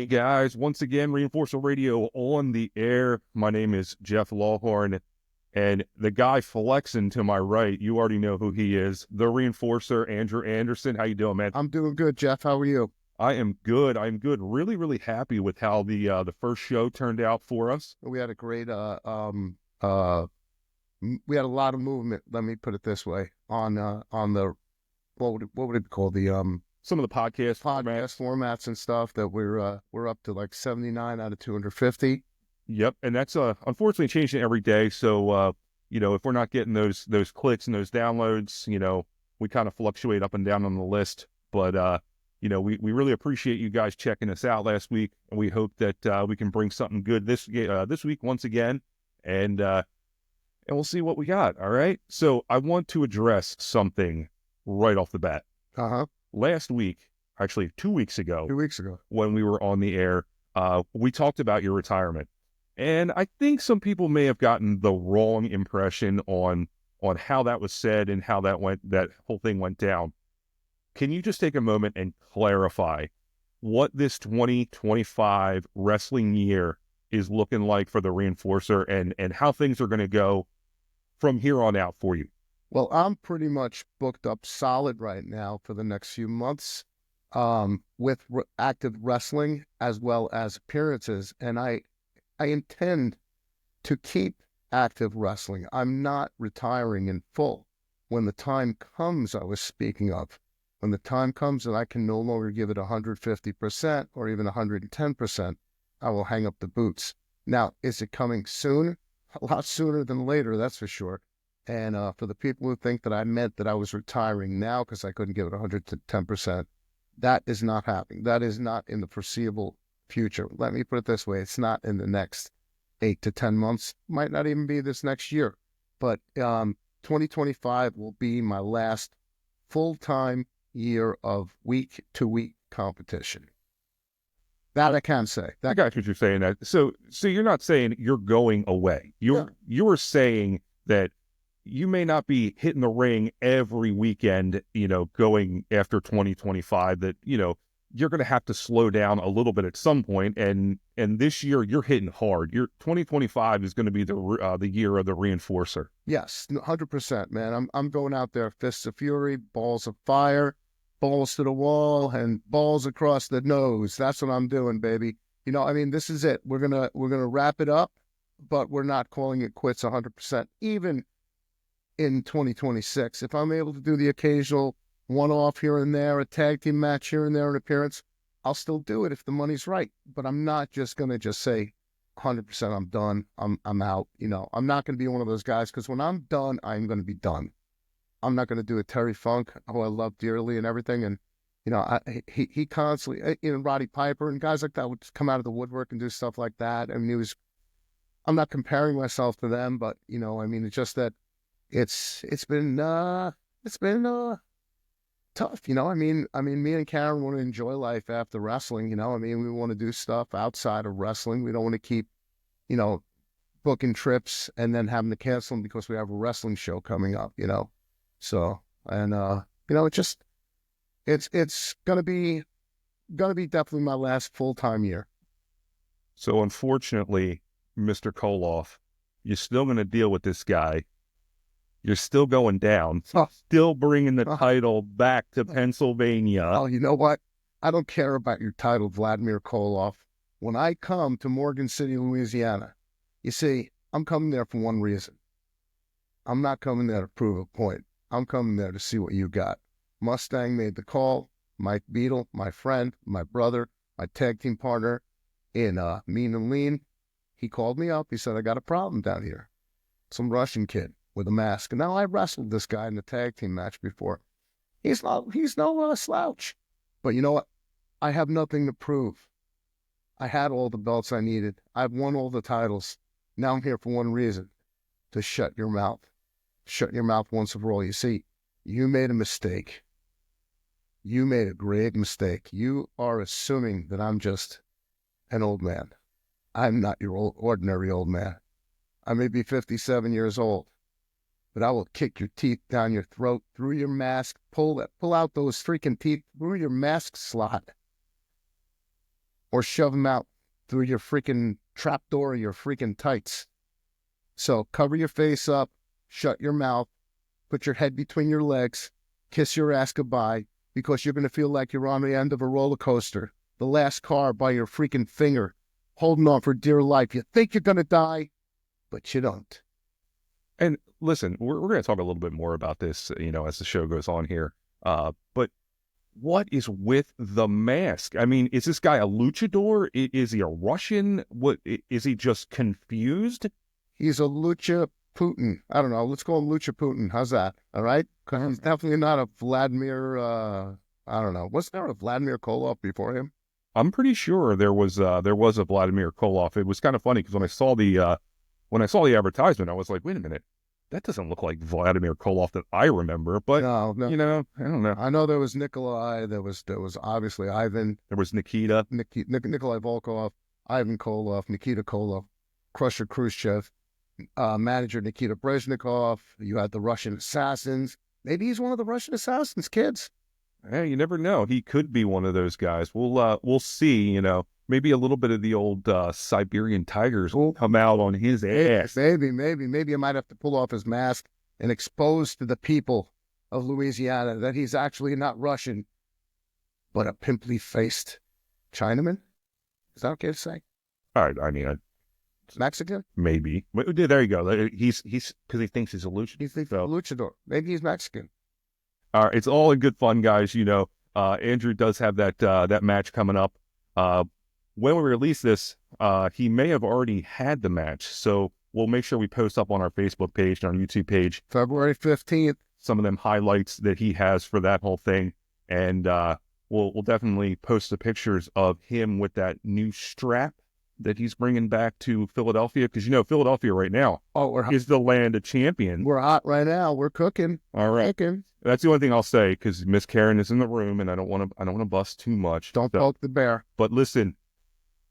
Hey guys, once again, Reinforcer Radio on the air. My name is Jeff Lawhorne, and the guy flexing to my right, you already know who he is, the Reinforcer, Andrew Anderson. How you doing, man? I'm doing good, Jeff. How are you? I am good. I'm good. Really, really happy with how the first show turned out for us. We had a great we had a lot of movement, let me put it this way, on the what would it call the Some of the podcast formats and stuff that we're up to like 79 out of 250. Yep, and that's unfortunately changing every day. So if we're not getting those clicks and those downloads, we kind of fluctuate up and down on the list. But we really appreciate you guys checking us out last week, and we hope that we can bring something good this week once again, and we'll see what we got. All right. So I want to address something right off the bat. Last week, actually 2 weeks ago, when we were on the air, we talked about your retirement. And I think some people may have gotten the wrong impression on how that was said and how that whole thing went down. Can you just take a moment and clarify what this 2025 wrestling year is looking like for the Reinforcer and how things are going to go from here on out for you? Well, I'm pretty much booked up solid right now for the next few months with active wrestling as well as appearances. And I intend to keep active wrestling. I'm not retiring in full. When the time comes, I was speaking of, when the time comes that I can no longer give it 150% or even 110%, I will hang up the boots. Now, is it coming soon? A lot sooner than later, that's for sure. And for the people who think that I meant that I was retiring now because I couldn't give it 110%, that is not happening. That is not in the foreseeable future. Let me put it this way. It's not in the next 8 to 10 months. Might not even be this next year. But 2025 will be my last full-time year of week-to-week competition. That I can say. I got what you're saying. That so you're not saying you're going away. You were saying that you may not be hitting the ring every weekend, going after 2025, that, you're going to have to slow down a little bit at some point. And this year you're hitting hard. Your 2025 is going to be the year of the Reinforcer. Yes, 100%, man. I'm going out there, fists of fury, balls of fire, balls to the wall, and balls across the nose. That's what I'm doing, baby. This is it. We're gonna wrap it up, but we're not calling it quits 100%. Even in 2026, if I'm able to do the occasional one-off here and there, a tag team match here and there, an appearance, I'll still do it if the money's right. But I'm not just gonna say 100% I'm done. I'm out. I'm not gonna be one of those guys, because when I'm done, I'm gonna be done. I'm not gonna do a Terry Funk, who I love dearly and everything, and he constantly, Roddy Piper and guys like that would just come out of the woodwork and do stuff like that. I'm not comparing myself to them, but it's just that it's been tough. Me and Karen want to enjoy life after wrestling. We want to do stuff outside of wrestling. We don't want to keep, booking trips and then having to cancel them because we have a wrestling show coming up. So, and it's gonna be definitely my last full-time year. So unfortunately, Mr. Koloff, you're still going to deal with this guy. You're still going down, still bringing the title back to Pennsylvania. Oh, you know what? I don't care about your title, Vladimir Koloff. When I come to Morgan City, Louisiana, you see, I'm coming there for one reason. I'm not coming there to prove a point. I'm coming there to see what you got. Mustang made the call. Mike Beadle, my friend, my brother, my tag team partner in Mean and Lean, he called me up. He said, I got a problem down here. Some Russian kid with a mask. And now I wrestled this guy in the tag team match before. He's no slouch. But you know what? I have nothing to prove. I had all the belts I needed. I've won all the titles. Now I'm here for one reason: to shut your mouth. Shut your mouth once and for all. You see, you made a mistake. You made a grave mistake. You are assuming that I'm just an old man. I'm not your ordinary old man. I may be 57 years old, but I will kick your teeth down your throat, through your mask, pull out those freaking teeth through your mask slot. or shove them out through your freaking trapdoor of your freaking tights. So cover your face up, shut your mouth, put your head between your legs, kiss your ass goodbye, because you're going to feel like you're on the end of a roller coaster, the last car by your freaking finger, holding on for dear life. You think you're going to die, but you don't. And listen, we're going to talk a little bit more about this, as the show goes on here. But what is with the mask? I mean, is this guy a luchador? Is he a Russian? What is he just confused? He's a lucha Putin. I don't know. Let's call him Lucha Putin. How's that? All right? Because he's definitely not a Vladimir, I don't know. Was there a Vladimir Koloff before him? I'm pretty sure there was a Vladimir Koloff. It was kind of funny because when I saw the advertisement, I was like, wait a minute, that doesn't look like Vladimir Koloff that I remember. But no. I don't know. I know there was Nikolai. There was obviously Ivan. There was Nikita. Nikolai Volkov, Ivan Koloff, Nikita Koloff, Crusher Khrushchev, manager Nikita Brezhnikov. You had the Russian assassins. Maybe he's one of the Russian assassins, kids. Hey, you never know. He could be one of those guys. We'll see. Maybe a little bit of the old Siberian tigers will come out on his ass. Maybe I might have to pull off his mask and expose to the people of Louisiana that he's actually not Russian, but a pimply-faced Chinaman. Is that okay to say? All right. I mean, Mexican? maybe. There you go. He's because he thinks he's a luchador. He thinks he's a luchador. Maybe he's Mexican. All right. It's all in good fun, guys. Andrew does have that match coming up. When we release this, he may have already had the match. So we'll make sure we post up on our Facebook page and our YouTube page. February 15th. Some of them highlights that he has for that whole thing. And we'll definitely post the pictures of him with that new strap that he's bringing back to Philadelphia. Because, Philadelphia right now is the land of champions. We're hot right now. We're cooking. All right. Cooking. That's the only thing I'll say because Miss Karen is in the room and I don't want to bust too much. Don't poke the bear. But listen,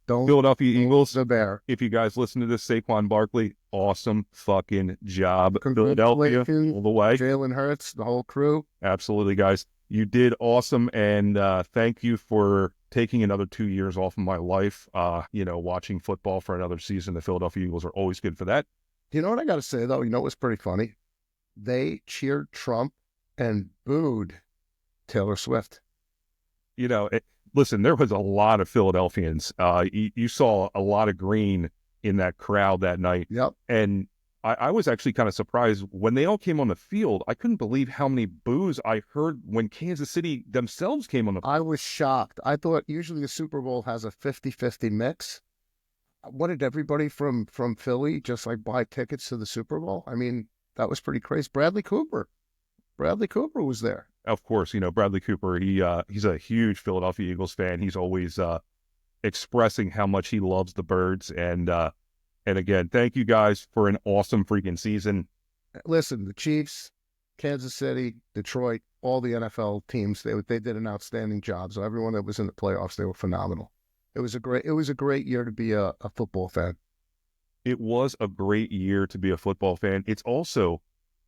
don't Philadelphia Eagles, the bear. If you guys listen to this, Saquon Barkley, awesome fucking job. Philadelphia all the way. Jalen Hurts, the whole crew. Absolutely, guys. You did awesome. And thank you for taking another 2 years off of my life. Watching football for another season. The Philadelphia Eagles are always good for that. You know what I got to say, though? You know what's pretty funny? They cheered Trump and booed Taylor Swift. Listen, there was a lot of Philadelphians. You saw a lot of green in that crowd that night. Yep. And I was actually kind of surprised when they all came on the field. I couldn't believe how many boos I heard when Kansas City themselves came on the field. I was shocked. I thought usually the Super Bowl has a 50-50 mix. What did everybody from Philly just buy tickets to the Super Bowl? I mean, that was pretty crazy. Bradley Cooper was there. Of course, Bradley Cooper, he's a huge Philadelphia Eagles fan. He's always expressing how much he loves the Birds. And again, thank you guys for an awesome freaking season. Listen, the Chiefs, Kansas City, Detroit, all the NFL teams, they did an outstanding job. So everyone that was in the playoffs, they were phenomenal. It was a great year to be a football fan. It was a great year to be a football fan. It's also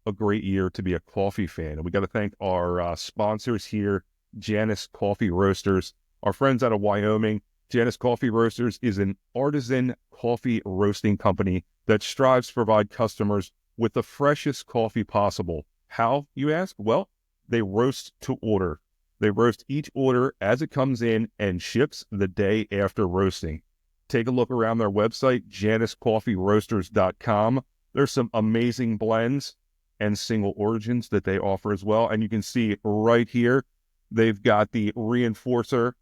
a great year to be a coffee fan. And we got to thank our sponsors here, Janus Coffee Roasters, our friends out of Wyoming. Janus Coffee Roasters is an artisan coffee roasting company that strives to provide customers with the freshest coffee possible. How, you ask? Well, they roast to order. They roast each order as it comes in and ships the day after roasting. Take a look around their website, januscoffeeroasters.com. There's some amazing blends and single origins that they offer as well. And you can see right here, they've got the Reinforcer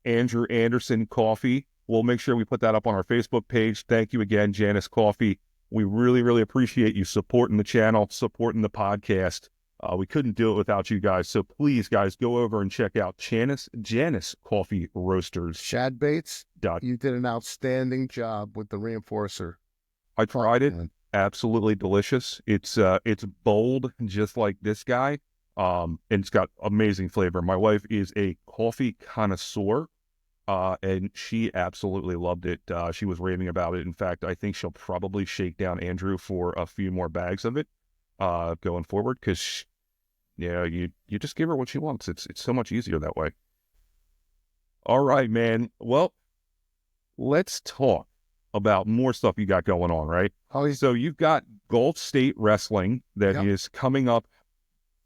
Andrew Anderson coffee. We'll make sure we put that up on our Facebook page. Thank you again, Janus Coffee. We really, really appreciate you supporting the channel, supporting the podcast. We couldn't do it without you guys. So please, guys, go over and check out Janus Coffee Roasters. Shad Bates, you did an outstanding job with the Reinforcer. I tried it. Absolutely delicious. It's bold, just like this guy. And it's got amazing flavor. My wife is a coffee connoisseur, and she absolutely loved it. She was raving about it. In fact, I think she'll probably shake down Andrew for a few more bags of it going forward because, you just give her what she wants. It's so much easier that way. All right, man. Well, let's talk about more stuff you got going on, right? Oh, So you've got Gulf State Wrestling that yep, is coming up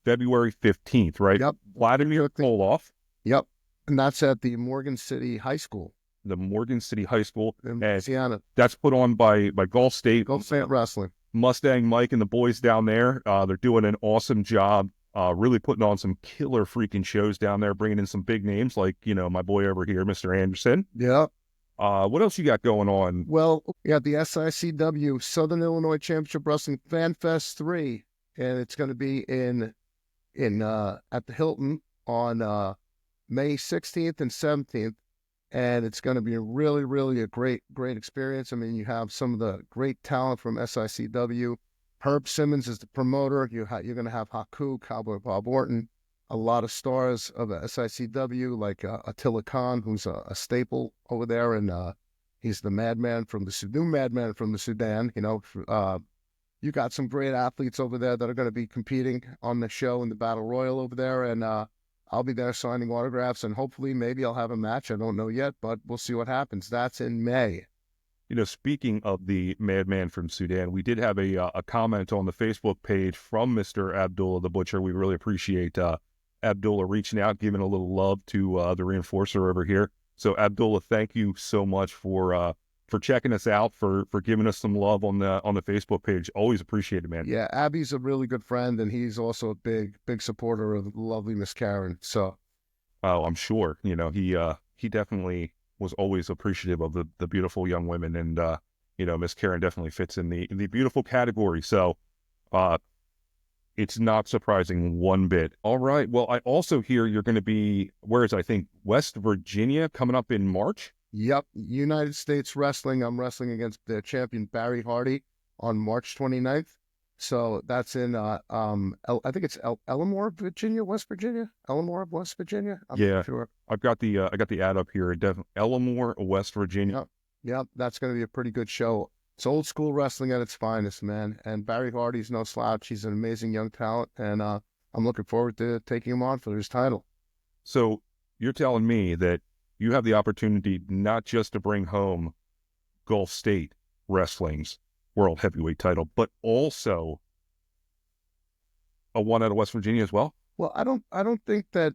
February 15th, right? yep, Vladimir Koloff, yep. And that's at the Morgan City High School the Morgan City High School, in and Louisiana. that's put on by Gulf State. Go State Wrestling. Mustang Mike and the boys down there. They're doing an awesome job, really putting on some killer freaking shows down there, bringing in some big names like, my boy over here, Mr. Anderson. Yep. What else you got going on? Well, yeah, the SICW Southern Illinois Championship Wrestling Fan Fest 3, and it's going to be in at the Hilton on May 16th and 17th, and it's going to be really, really a great experience. I mean, you have some of the great talent from SICW. Herb Simmons is the promoter. You're going to have Haku, Cowboy Bob Orton, a lot of stars of SICW like Attila Khan, who's a staple over there, and he's the madman from the new madman from the Sudan. You got some great athletes over there that are going to be competing on the show in the Battle Royal over there, and I'll be there signing autographs, and hopefully maybe I'll have a match. I don't know yet, but we'll see what happens. That's in May. Speaking of the madman from Sudan, we did have a comment on the Facebook page from Mr. Abdullah the Butcher. We really appreciate Abdullah reaching out, giving a little love to the reinforcer over here. So Abdullah, thank you so much for checking us out, for giving us some love on the Facebook page. Always appreciate it, man. Yeah, Abby's a really good friend, and he's also a big supporter of the lovely Miss Karen. So, oh, I'm sure. He definitely was always appreciative of the beautiful young women, and Miss Karen definitely fits in the beautiful category. So, it's not surprising one bit. All right. Well, I also hear you're going to be, I think, West Virginia coming up in March. Yep, United States Wrestling. I'm wrestling against the champion Barry Hardy on March 29th. So that's in I think it's Elmore, Virginia, West Virginia. Elmore, West Virginia. I'm not sure. I've got the ad up here. Elmore, West Virginia. Yep, that's going to be a pretty good show. It's old school wrestling at its finest, man. And Barry Hardy's no slouch. He's an amazing young talent, and I'm looking forward to taking him on for his title. So you're telling me that you have the opportunity not just to bring home Gulf State Wrestling's World Heavyweight title, but also a one out of West Virginia as well? Well, I don't think that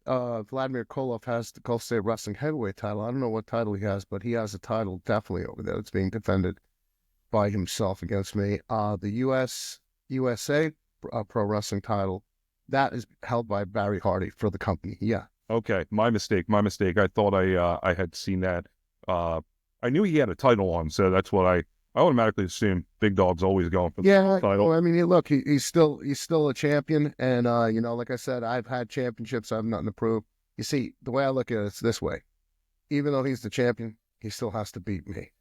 Vladimir Koloff has the Gulf State Wrestling Heavyweight title. I don't know what title he has, but he has a title definitely over there that's being defended by himself against me. The USA Pro Wrestling title, that is held by Barry Hardy for the company. Yeah. Okay, my mistake. I thought I had seen that. I knew he had a title on, so that's what I automatically assumed. Big Dog's always going for the title. Well, I mean, look, he's still a champion, and like I said, I've had championships. I have nothing to prove. You see, the way I look at it, it's this way: even though he's the champion, he still has to beat me.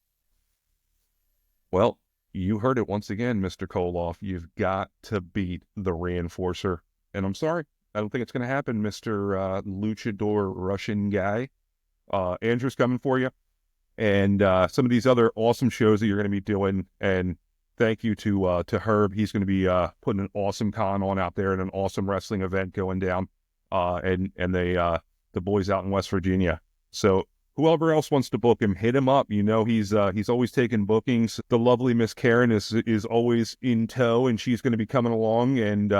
Well, you heard it once again, Mr. Koloff. You've got to beat the reinforcer, and I'm sorry. I don't think it's going to happen, Mr. Luchador Russian guy. Andrew's coming for you. And some of these other awesome shows that you're going to be doing. And thank you to Herb. He's going to be putting an awesome con on out there and an awesome wrestling event going down. And the boys out in West Virginia. So whoever else wants to book him, hit him up. He's always taking bookings. The lovely Miss Karen is always in tow, and she's going to be coming along. And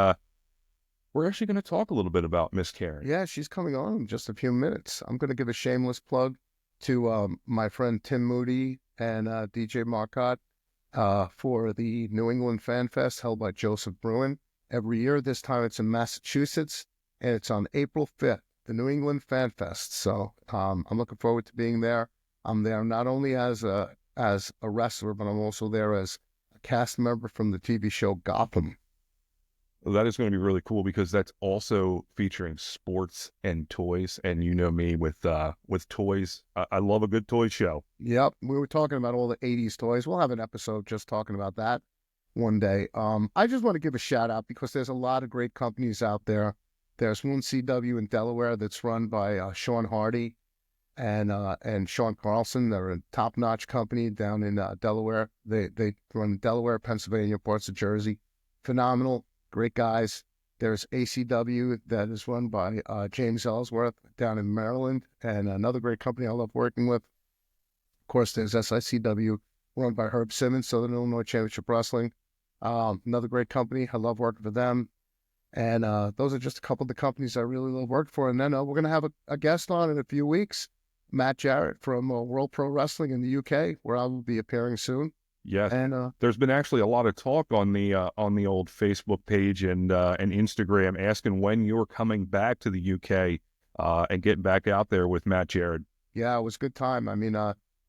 we're actually going to talk a little bit about Miss Karen. Yeah, she's coming on in just a few minutes. I'm going to give a shameless plug to my friend Tim Moody and DJ Marcotte for the New England Fan Fest held by Joseph Bruin every year. This time it's in Massachusetts, and it's on April 5th, the New England Fan Fest. So I'm looking forward to being there. I'm there not only as a wrestler, but I'm also there as a cast member from the TV show Gotham. Well, that is going to be really cool because that's also featuring sports and toys. And you know me with toys. I love a good toy show. Yep. We were talking about all the 80s toys. We'll have an episode just talking about that one day. I just want to give a shout out because there's a lot of great companies out there. There's one CW in Delaware that's run by Sean Hardy and Sean Carlson. They're a top-notch company down in Delaware. They run Delaware, Pennsylvania, parts of Jersey. Phenomenal. Great guys. There's ACW that is run by James Ellsworth down in Maryland, and another great company I love working with. course, there's SICW, run by Herb Simmons, Southern Illinois Championship Wrestling. Another great company. I love working for them. And those are just a couple of the companies I really love working for. And then we're going to have a guest on in a few weeks, Matt Jarrett from World Pro Wrestling in the UK, where I will be appearing soon. Yes. And there's been actually a lot of talk on the old Facebook page and Instagram asking when you're coming back to the UK and getting back out there with Matt Jarrett. Yeah, it was a good time. I mean,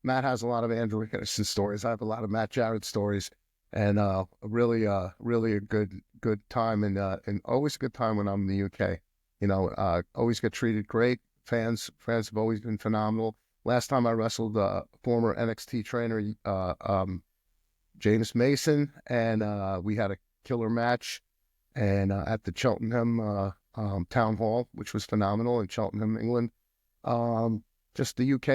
Matt has a lot of Andrew Anderson stories. I have a lot of Matt Jarrett stories, and really a good time, and always a good time when I'm in the UK. You know, always get treated great. Fans have always been phenomenal. Last time I wrestled former NXT trainer James Mason, and we had a killer match, and at the Cheltenham Town Hall, which was phenomenal in Cheltenham, England. Just the UK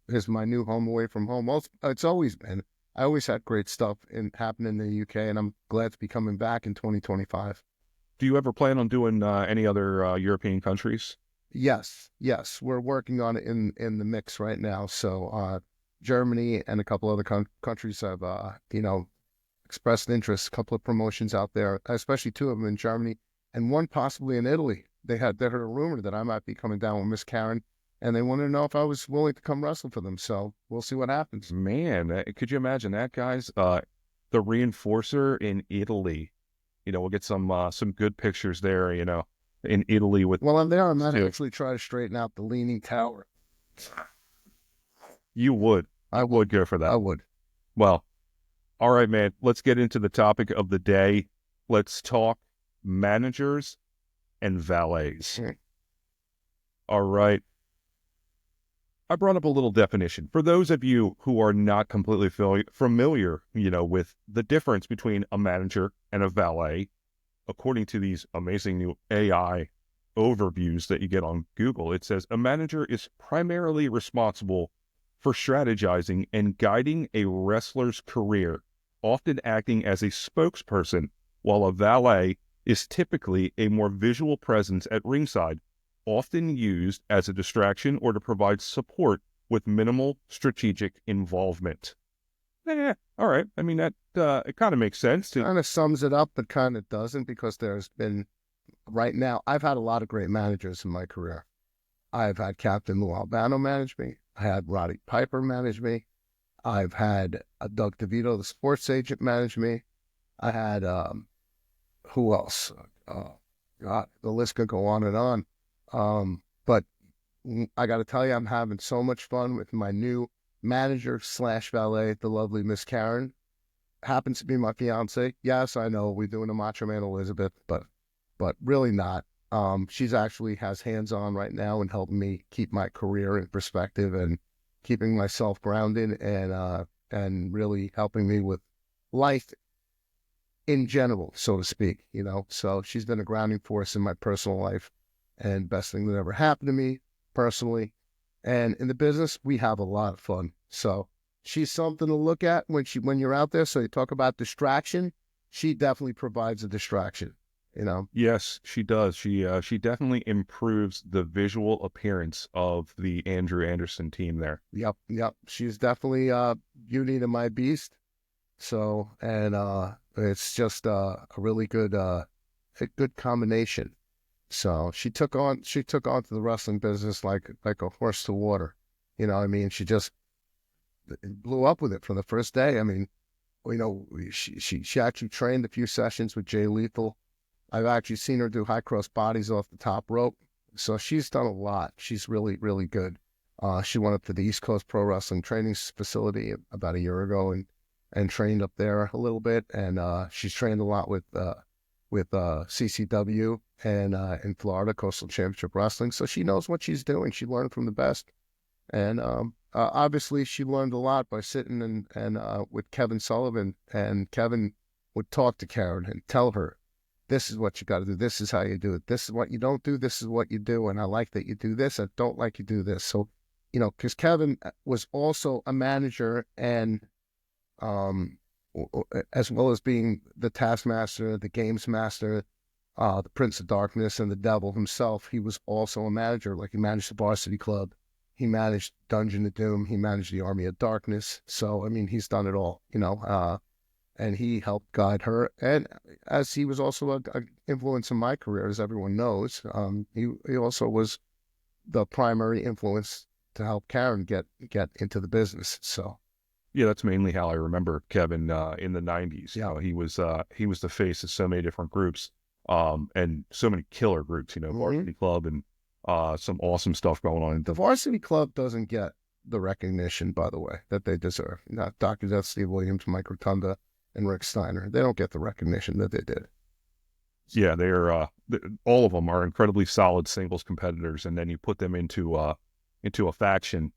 is my new home away from home. Well, it's always been. I always had great stuff happen in the UK, and I'm glad to be coming back in 2025. Do you ever plan on doing any other European countries? Yes, we're working on it in the mix right now. So Germany and a couple other countries have expressed interest. A couple of promotions out there, especially two of them in Germany, and one possibly in Italy. They heard a rumor that I might be coming down with Miss Karen, and they wanted to know if I was willing to come wrestle for them. So we'll see what happens. Man, could you imagine that, guys? The reinforcer in Italy. We'll get some good pictures there, in Italy with. Well, I'm there. I might actually try to straighten out the Leaning Tower. You would. I would go for that. I would. Well, all right, man. Let's get into the topic of the day. Let's talk managers and valets. All right. I brought up a little definition. For those of you who are not completely familiar, with the difference between a manager and a valet, according to these amazing new AI overviews that you get on Google, it says a manager is primarily responsible for strategizing and guiding a wrestler's career, often acting as a spokesperson, while a valet is typically a more visual presence at ringside, often used as a distraction or to provide support with minimal strategic involvement. All right. I mean, that it kind of makes sense. Kind of sums it up, but kind of doesn't, because there's been, right now, I've had a lot of great managers in my career. I've had Captain Lou Albano manage me. I had Roddy Piper manage me. I've had Doug DeVito, the sports agent, manage me. I had, who else? God, the list could go on and on. But I got to tell you, I'm having so much fun with my new manager / valet, the lovely Miss Karen. Happens to be my fiance. Yes, I know we're doing a Macho Man Elizabeth, but really not. She's actually has hands on right now and helping me keep my career in perspective and keeping myself grounded and really helping me with life in general, so to speak. So she's been a grounding force in my personal life and best thing that ever happened to me personally. And in the business, we have a lot of fun. So she's something to look at when you're out there. So you talk about distraction. She definitely provides a distraction. Yes, she does. She definitely improves the visual appearance of the Andrew Anderson team there. Yep. She's definitely beauty to my beast. So, and it's just a really good combination. So she took on to the wrestling business like a horse to water. I mean, she just blew up with it from the first day. I mean, she actually trained a few sessions with Jay Lethal. I've actually seen her do high cross bodies off the top rope. So she's done a lot. She's really, really good. She went up to the East Coast Pro Wrestling Training Facility about a year ago and trained up there a little bit. And she's trained a lot with CCW and in Florida, Coastal Championship Wrestling. So she knows what she's doing. She learned from the best. And obviously she learned a lot by sitting and with Kevin Sullivan. And Kevin would talk to Karen and tell her, this is what you got to do. This is how you do it. This is what you don't do. This is what you do. And I like that you do this. I don't like you do this. So, because Kevin was also a manager and as well as being the taskmaster, the games master, the Prince of Darkness, and the Devil himself, he was also a manager. Like he managed the Varsity Club. He managed Dungeon of Doom. He managed the Army of Darkness. So, I mean, he's done it all, and he helped guide her. And as he was also a influence in my career, as everyone knows, he also was the primary influence to help Karen get into the business. So, Yeah, that's mainly how I remember Kevin in the '90s. yeah. He was the face of so many different groups, and so many killer groups. Varsity Club and some awesome stuff going on. The Varsity Club doesn't get the recognition, by the way, that they deserve. Not Dr. Death, Steve Williams, Mike Rotunda, and Rick Steiner. They don't get the recognition that they did. Yeah, they're all of them are incredibly solid singles competitors, and then you put them into a faction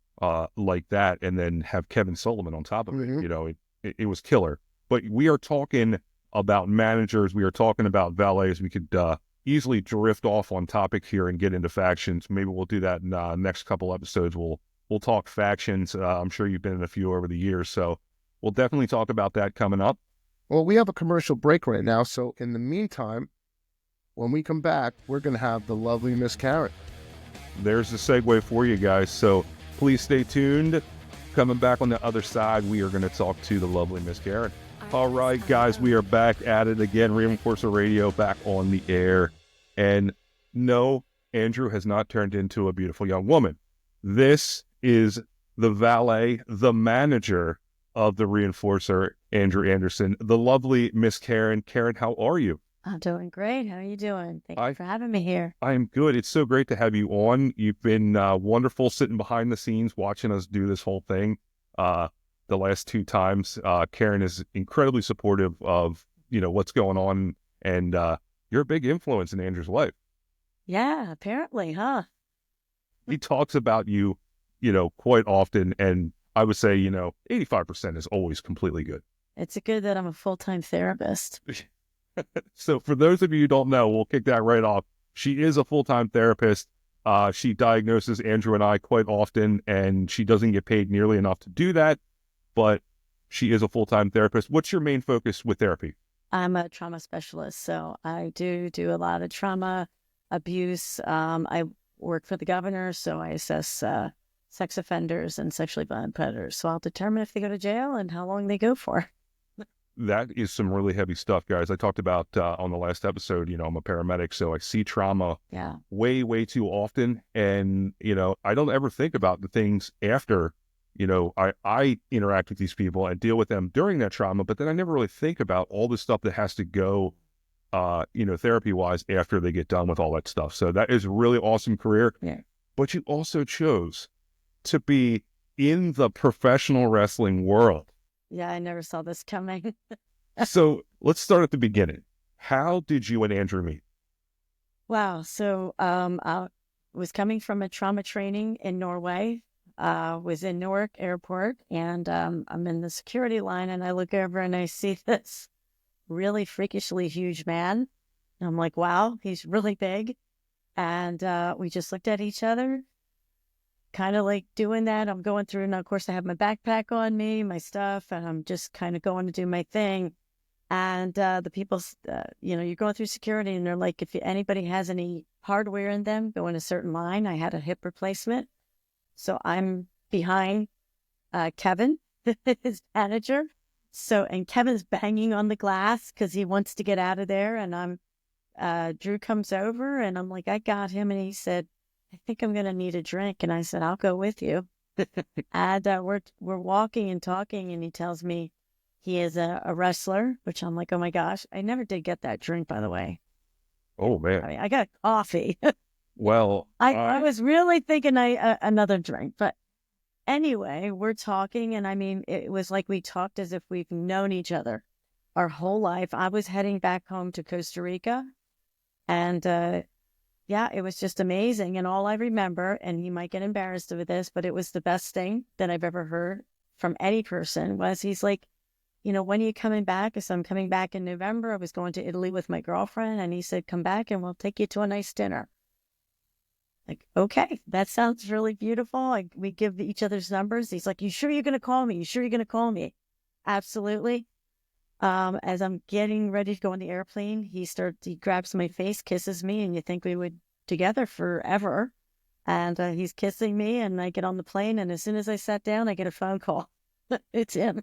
like that, and then have Kevin Sullivan on top of it. It was killer. But we are talking about managers. We are talking about valets. We could easily drift off on topic here and get into factions. Maybe we'll do that in next couple episodes. We'll talk factions. I'm sure you've been in a few over the years, so we'll definitely talk about that coming up. Well, we have a commercial break right now, so in the meantime, when we come back, we're going to have the lovely Miss Karen. There's the segue for you guys, so please stay tuned. Coming back on the other side, we are going to talk to the lovely Miss Karen. All right, guys, we are back at it again. Reinforcer Radio back on the air. And no, Andrew has not turned into a beautiful young woman. This is the valet, the manager of the Reinforcer, Andrew Anderson, the lovely Miss Karen. Karen, how are you? I'm doing great. How are you doing? Thank you for having me here. I am good. It's so great to have you on. You've been wonderful sitting behind the scenes, watching us do this whole thing. The last 2 times, Karen is incredibly supportive of, what's going on. And you're a big influence in Andrew's life. Yeah, apparently, huh? He talks about you, quite often. And I would say, 85% is always completely good. It's good that I'm a full-time therapist. So for those of you who don't know, we'll kick that right off. She is a full-time therapist. She diagnoses Andrew and I quite often, and she doesn't get paid nearly enough to do that, but she is a full-time therapist. What's your main focus with therapy? I'm a trauma specialist, so I do a lot of trauma, abuse. I work for the governor, so I assess sex offenders and sexually violent predators. So I'll determine if they go to jail and how long they go for. That is some really heavy stuff, guys. I talked about on the last episode, I'm a paramedic, so I see trauma way, way too often. And, I don't ever think about the things after, I interact with these people and deal with them during that trauma, but then I never really think about all the stuff that has to go, therapy-wise after they get done with all that stuff. So that is a really awesome career. Yeah. But you also chose to be in the professional wrestling world. Yeah, I never saw this coming. So let's start at the beginning. How did you and Andrew meet? Wow. So I was coming from a trauma training in Norway, was in Newark Airport, and I'm in the security line, and I look over and I see this really freakishly huge man. And I'm like, wow, he's really big. And we just looked at each other, kind of like doing that. I'm going through, and of course I have my backpack on me, my stuff, and I'm just kind of going to do my thing. And the people, you're going through security, and they're like, if anybody has any hardware in them, go in a certain line. I had a hip replacement. So I'm behind Kevin, his manager. And Kevin's banging on the glass because he wants to get out of there. And Drew comes over, and I'm like, I got him. And he said, I think I'm going to need a drink. And I said, I'll go with you. And we're walking and talking, and he tells me he is a wrestler, which I'm like, oh my gosh. I never did get that drink, by the way. Oh, man. I got coffee. Well, I was really thinking another drink. But anyway, we're talking, and I mean, it was like we talked as if we've known each other our whole life. I was heading back home to Costa Rica, and it was just amazing. And all I remember, and he might get embarrassed with this, but it was the best thing that I've ever heard from any person, was he's like, when are you coming back? I said, I'm coming back in November. I was going to Italy with my girlfriend. And he said, come back and we'll take you to a nice dinner. Like, okay, that sounds really beautiful. We give each other's numbers. He's like, you sure you're going to call me? You sure you're going to call me? Absolutely. As I'm getting ready to go on the airplane, he grabs my face, kisses me, and you think we would together forever. And he's kissing me, and I get on the plane, and as soon as I sat down, I get a phone call. It's him.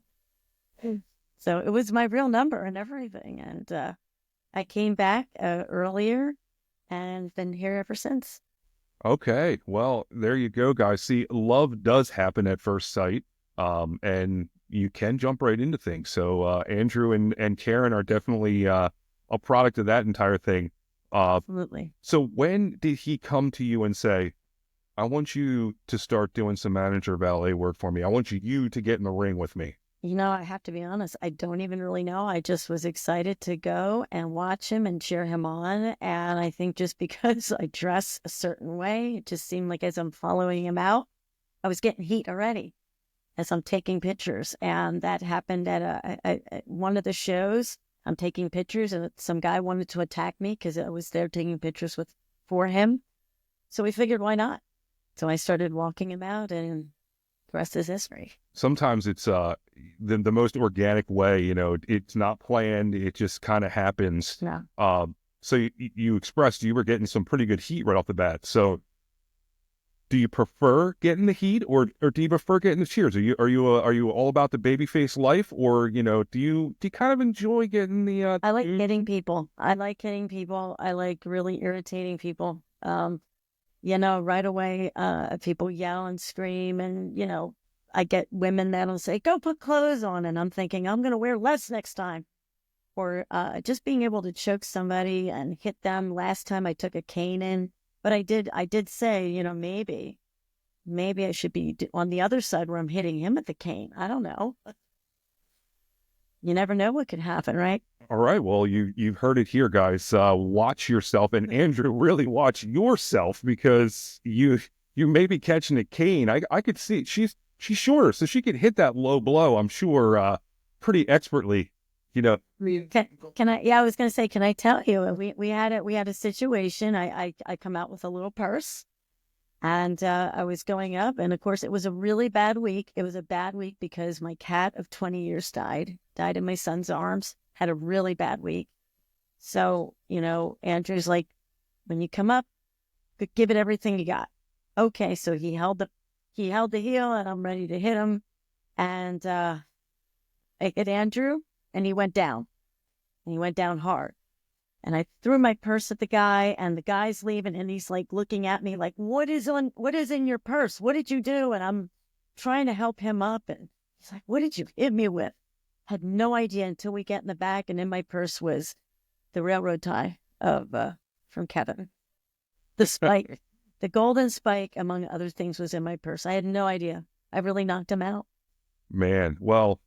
So it was my real number and everything. And I came back earlier and been here ever since. Okay, well, there you go, guys. See, love does happen at first sight, and you can jump right into things. So Andrew and Karen are definitely a product of that entire thing. Absolutely. So when did he come to you and say, I want you to start doing some manager valet work for me. I want you to get in the ring with me. I have to be honest, I don't even really know. I just was excited to go and watch him and cheer him on. And I think just because I dress a certain way, it just seemed like as I'm following him out, I was getting heat already as I'm taking pictures. And that happened at one of the shows. I'm taking pictures, and some guy wanted to attack me because I was there taking pictures for him. So we figured, why not? So I started walking him out, and the rest is history. Sometimes it's the most organic way, it's not planned. It just kind of happens. Yeah. So you expressed you were getting some pretty good heat right off the bat. So do you prefer getting the heat, or do you prefer getting the cheers? Are you all about the babyface life, or do you kind of enjoy getting the? I like hitting people. I like hitting people. I like really irritating people. Right away, people yell and scream, and I get women that'll say, "Go put clothes on," and I'm thinking I'm going to wear less next time. Or just being able to choke somebody and hit them. Last time I took a cane in. But I did say, maybe I should be on the other side where I'm hitting him at the cane. I don't know. You never know what could happen, right? All right. Well, you've heard it here, guys. Watch yourself, and Andrew, really watch yourself, because you may be catching a cane. I could see she's shorter, so she could hit that low blow, I'm sure, pretty expertly. Can I? Yeah, I was going to say, can I tell you? We had a situation. I come out with a little purse, and I was going up, and of course it was a really bad week. It was a bad week because my cat of 20 years died in my son's arms. Had a really bad week. So Andrew's like, when you come up, give it everything you got. Okay, so he held the heel, and I'm ready to hit him, and I hit Andrew. And he went down. And he went down hard. And I threw my purse at the guy, and the guy's leaving, and he's like looking at me like, what is in your purse? What did you do? And I'm trying to help him up, and he's like, what did you hit me with? Had no idea until we get in the back, and in my purse was the railroad tie from Kevin. The spike, the golden spike, among other things, was in my purse. I had no idea. I really knocked him out. Man, well,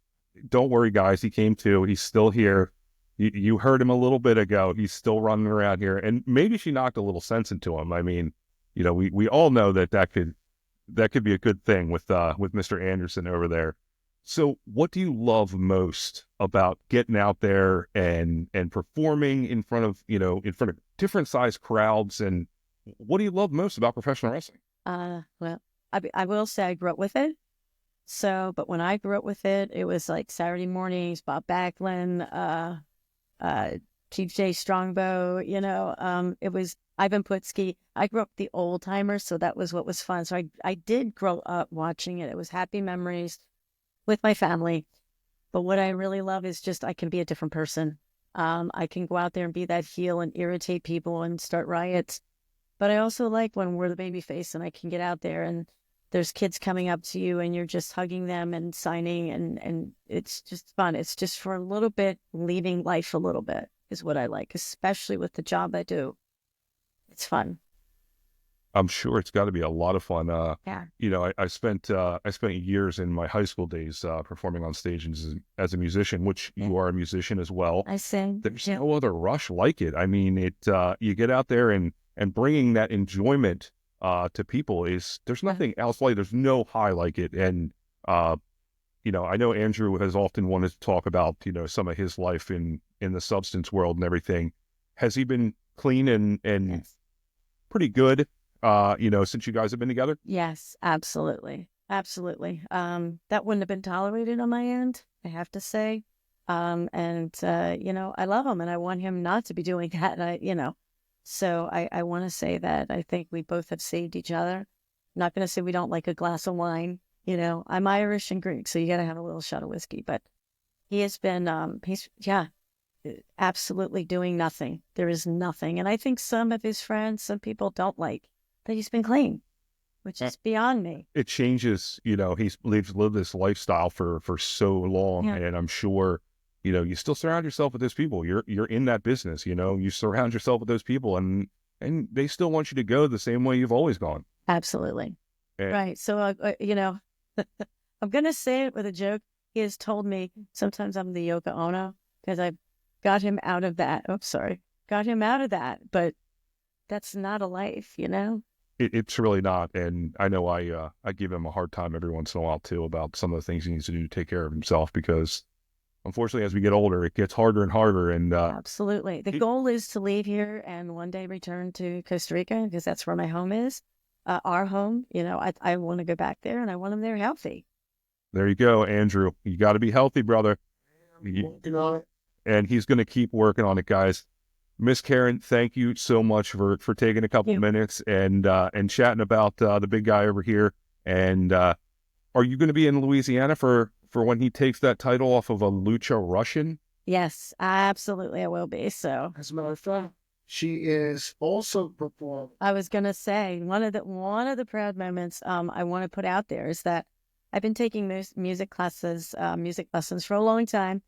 don't worry, guys. He came to. He's still here. You heard him a little bit ago. He's still running around here, and maybe she knocked a little sense into him. I mean, we all know that could be a good thing with Mr. Anderson over there. So, what do you love most about getting out there and performing in front of different size crowds? And what do you love most about professional wrestling? Well, I will say I grew up with it. So, but when I grew up with it, it was like Saturday mornings, Bob Backlund, TJ Strongbow, it was Ivan Putski. I grew up the old timers, so that was what was fun. So I did grow up watching it. It was happy memories with my family. But what I really love is just I can be a different person. I can go out there and be that heel and irritate people and start riots. But I also like when we're the baby face and I can get out there and there's kids coming up to you and you're just hugging them and signing and it's just fun. It's just for a little bit, leaving life a little bit is what I like, especially with the job I do. It's fun. I'm sure it's got to be a lot of fun. Yeah. I spent years in my high school days performing on stage as a musician, which you are a musician as well. I sing. There's no other rush like it. I mean, you get out there and bringing that enjoyment to people there's nothing else like. There's no high like it. And I know Andrew has often wanted to talk about some of his life in the substance world and everything. Has he been clean and yes. pretty good? Since you guys have been together? Yes, absolutely. Absolutely. That wouldn't have been tolerated on my end, I have to say. I love him and I want him not to be doing that. And So I want to say that I think we both have saved each other. I'm not going to say we don't like a glass of wine. You know, I'm Irish and Greek, so you got to have a little shot of whiskey. But he has been, absolutely doing nothing. There is nothing. And I think some of his friends, some people don't like that he's been clean, which is beyond me. It changes, he's lived this lifestyle for so long, Yeah. and I'm sure, you still surround yourself with those people. You're in that business, you surround yourself with those people, and they still want you to go the same way you've always gone. Absolutely. And Right. So, I'm going to say it with a joke. He has told me sometimes I'm the Yoko Ono because I got him out of that. Oh, sorry. Got him out of that. But that's not a life, it's really not. And I know I give him a hard time every once in a while too about some of the things he needs to do to take care of himself, because unfortunately, as we get older, it gets harder and harder. And Absolutely. The goal is to leave here and one day return to Costa Rica because that's where my home is. Our home, I want to go back there and I want him there healthy. there you go, Andrew. You got to be healthy, brother. And he's going to keep working on it, guys. Miss Karen, thank you so much for taking a couple minutes and chatting about the big guy over here. And are you going to be in Louisiana for when he takes that title off of a Lucha Russian? Yes, absolutely, I will be. So, As a matter of fact, she is also performing. I was going to say one of the proud moments I want to put out there is that I've been taking music lessons for a long time.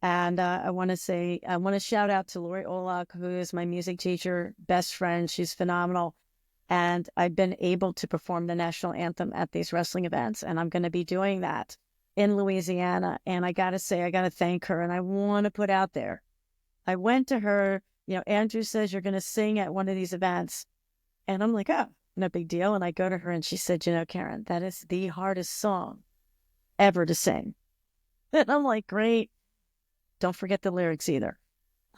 And I want to shout out to Lori Olak, who is my music teacher, best friend. She's phenomenal. And I've been able to perform the national anthem at these wrestling events. And I'm going to be doing that in Louisiana. And I got to say, I got to thank her. And I want to put out there. I went to her, Andrew says you're going to sing at one of these events. And I'm like, oh, no big deal. And I go to her and she said, Karen, that is the hardest song ever to sing. And I'm like, great. Don't forget the lyrics either.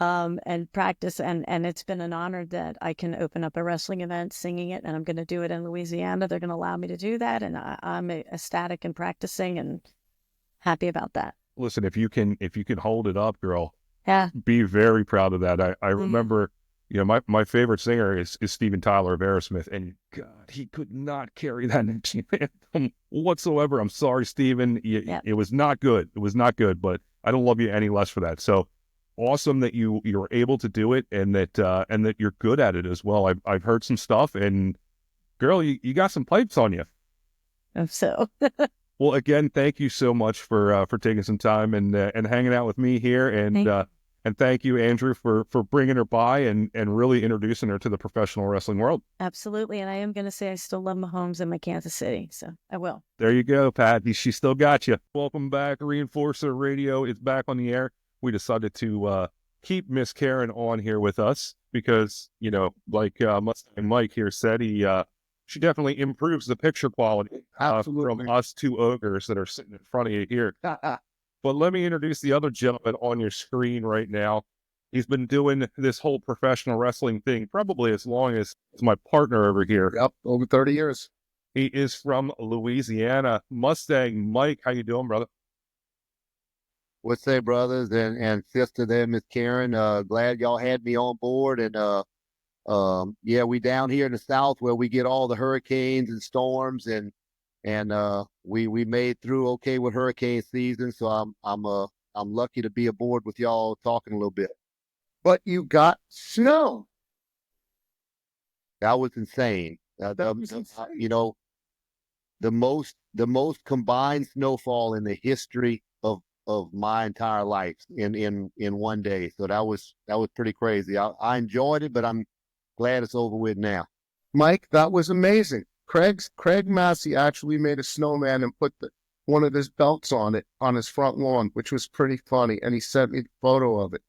And practice. And it's been an honor that I can open up a wrestling event singing it. And I'm going to do it in Louisiana. They're going to allow me to do that. And I'm ecstatic and practicing and happy about that. Listen, if you can hold it up, girl, Yeah. be very proud of that. I remember, my favorite singer is Steven Tyler of Aerosmith, and God, he could not carry that anthem whatsoever. I'm sorry, Steven. It was not good. It was not good, but I don't love you any less for that. So awesome that you were able to do it, and that you're good at it as well. I've heard some stuff, and girl, you got some pipes on you. So. Well, again, thank you so much for taking some time and hanging out with me here, and thank you, Andrew, for bringing her by and really introducing her to the professional wrestling world. Absolutely, and I am going to say I still love Mahomes and my Kansas City, so I will. There you go, Pat. She still got you. Welcome back. Reinforcer Radio is back on the air. We decided to keep Miss Karen on here with us because, like Mustang Mike here said, she definitely improves the picture quality from us two ogres that are sitting in front of you here. But let me introduce the other gentleman on your screen right now. He's been doing this whole professional wrestling thing probably as long as my partner over here. Yep, over 30 years. He is from Louisiana. Mustang Mike, how you doing, brother? What's say, brothers and sister there, Miss Karen. Glad y'all had me on board. And we down here in the South where we get all the hurricanes and storms, and we made through okay with hurricane season. So I'm lucky to be aboard with y'all talking a little bit. But you got snow. That was insane. The most combined snowfall in the history of my entire life in one day. So that was pretty crazy. I enjoyed it, but I'm glad it's over with now. Mike, that was amazing. Craig Massey actually made a snowman and put one of his belts on it on his front lawn, which was pretty funny. And he sent me a photo of it.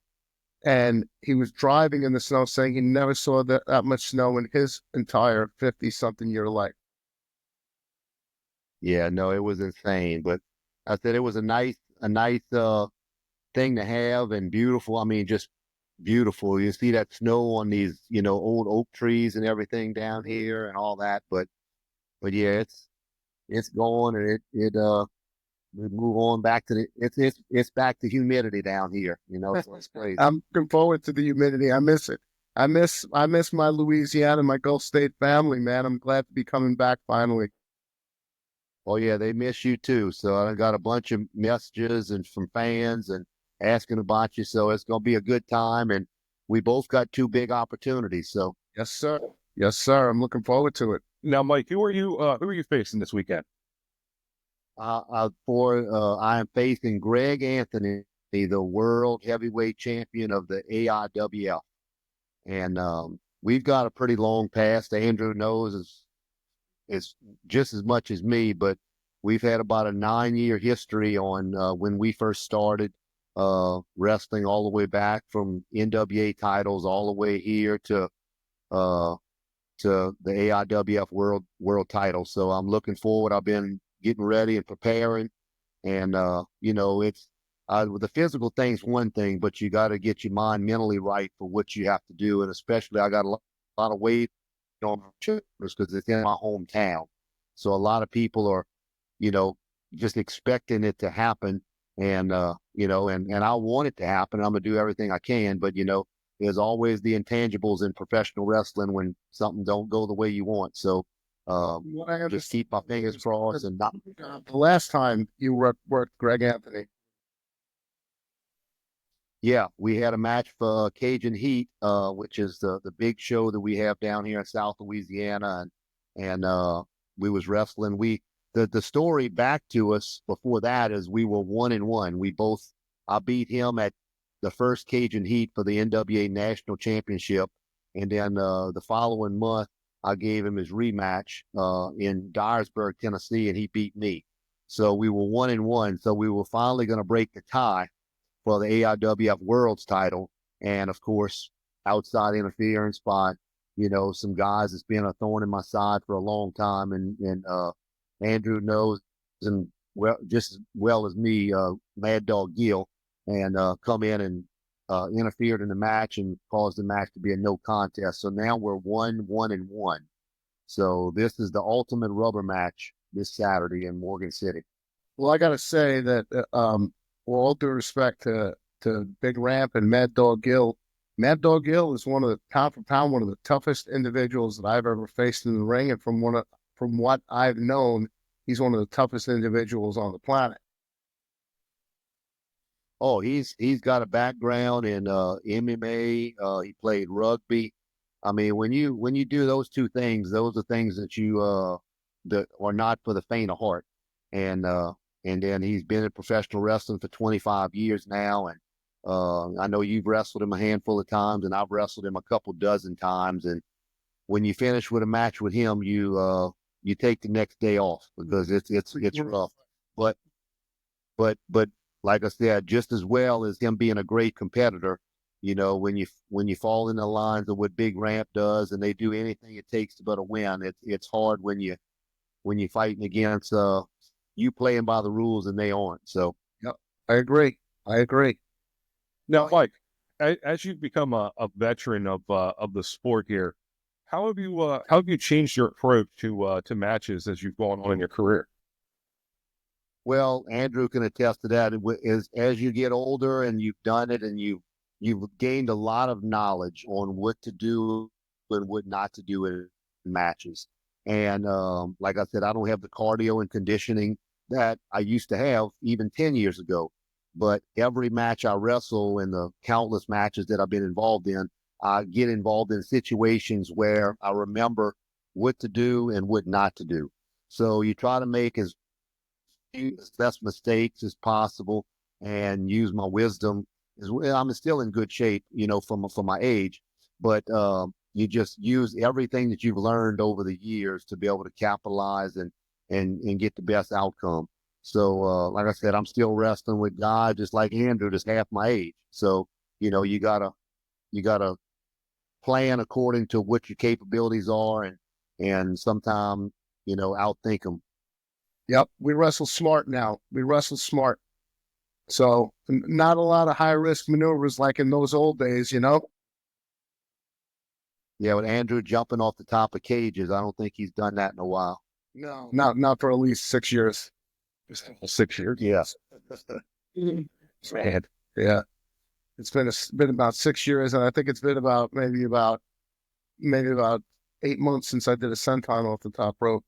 And he was driving in the snow saying he never saw that much snow in his entire 50-something year life. Yeah, no, it was insane. But I said it was a nice thing to have, and beautiful. I mean, just beautiful. You see that snow on these, old oak trees and everything down here and all that. But yeah, it's gone, and we move on back to it's back to humidity down here. So it's crazy. I'm looking forward to the humidity. I miss it. I miss my Louisiana, my Gulf State family, man. I'm glad to be coming back finally. Oh yeah, they miss you too. So I got a bunch of messages and from fans and asking about you. So it's gonna be a good time, and we both got two big opportunities. So Yes, sir. Yes, sir. I'm looking forward to it. Now, Mike, who are you facing this weekend? I am facing Greg Anthony, the world heavyweight champion of the AIWF, and we've got a pretty long past. Andrew knows is just as much as me, but we've had about a 9-year history on when we first started wrestling, all the way back from NWA titles all the way here uh, to the AIWF world title. So I'm looking forward. I've been getting ready and preparing, and it's the physical thing's one thing, but you got to get your mind mentally right for what you have to do, and especially I got a lot of weight on my shoulders because it's in my hometown. So a lot of people are, you know, just expecting it to happen. And, and I want it to happen. I'm going to do everything I can. But, there's always the intangibles in professional wrestling when something don't go the way you want. So just keep my fingers crossed and not. The last time you worked Greg Anthony. Yeah, we had a match for Cajun Heat, which is the big show that we have down here in South Louisiana, and we was wrestling. The story back to us before that is we were 1-1. I beat him at the first Cajun Heat for the NWA National Championship, and then the following month I gave him his rematch in Dyersburg, Tennessee, and he beat me. So we were 1-1. So we were finally going to break the tie for the AIWF World's title. And of course, outside interference by, some guys that's been a thorn in my side for a long time. And Andrew knows, and just as well as me, Mad Dog Gill, and come in and interfered in the match and caused the match to be a no contest. So now we're 1-1-1. So this is the ultimate rubber match this Saturday in Morgan City. Well, I got to say that, with all due respect to Big Ramp and Mad Dog Gill is one of the pound for pound, one of the toughest individuals that I've ever faced in the ring. And from what I've known, he's one of the toughest individuals on the planet. Oh, he's got a background in MMA. He played rugby. I mean, when you do those two things, those are things that that are not for the faint of heart. And then he's been in professional wrestling for 25 years now. And I know you've wrestled him a handful of times, and I've wrestled him a couple dozen times. And when you finish with a match with him, you take the next day off because it's rough. But like I said, just as well as him being a great competitor, when you fall in the lines of what Big Ramp does, and they do anything it takes to but a win, it's hard when you're fighting against you playing by the rules and they aren't. So, yep, I agree. Now, Mike, as you've become a veteran of the sport here, how have you changed your approach to matches as you've gone on in your career? Well, Andrew can attest to that. As you get older and you've done it, and you've gained a lot of knowledge on what to do and what not to do in matches. And like I said, I don't have the cardio and conditioning that I used to have even 10 years ago. But every match I wrestle and the countless matches that I've been involved in, I get involved in situations where I remember what to do and what not to do. So you try to make as less mistakes as possible and use my wisdom. I'm still in good shape, for my age, but you just use everything that you've learned over the years to be able to capitalize and get the best outcome. So, like I said, I'm still wrestling with guys just like Andrew, just half my age. So, you gotta plan according to what your capabilities are, and sometimes, outthink them. Yep, we wrestle smart now. So not a lot of high risk maneuvers like in those old days, Yeah, with Andrew jumping off the top of cages, I don't think he's done that in a while. No, not for at least 6 years. 6 years. Yeah. Man. Yeah. It's been about 6 years, and I think it's been about maybe about 8 months since I did a senton off the top rope.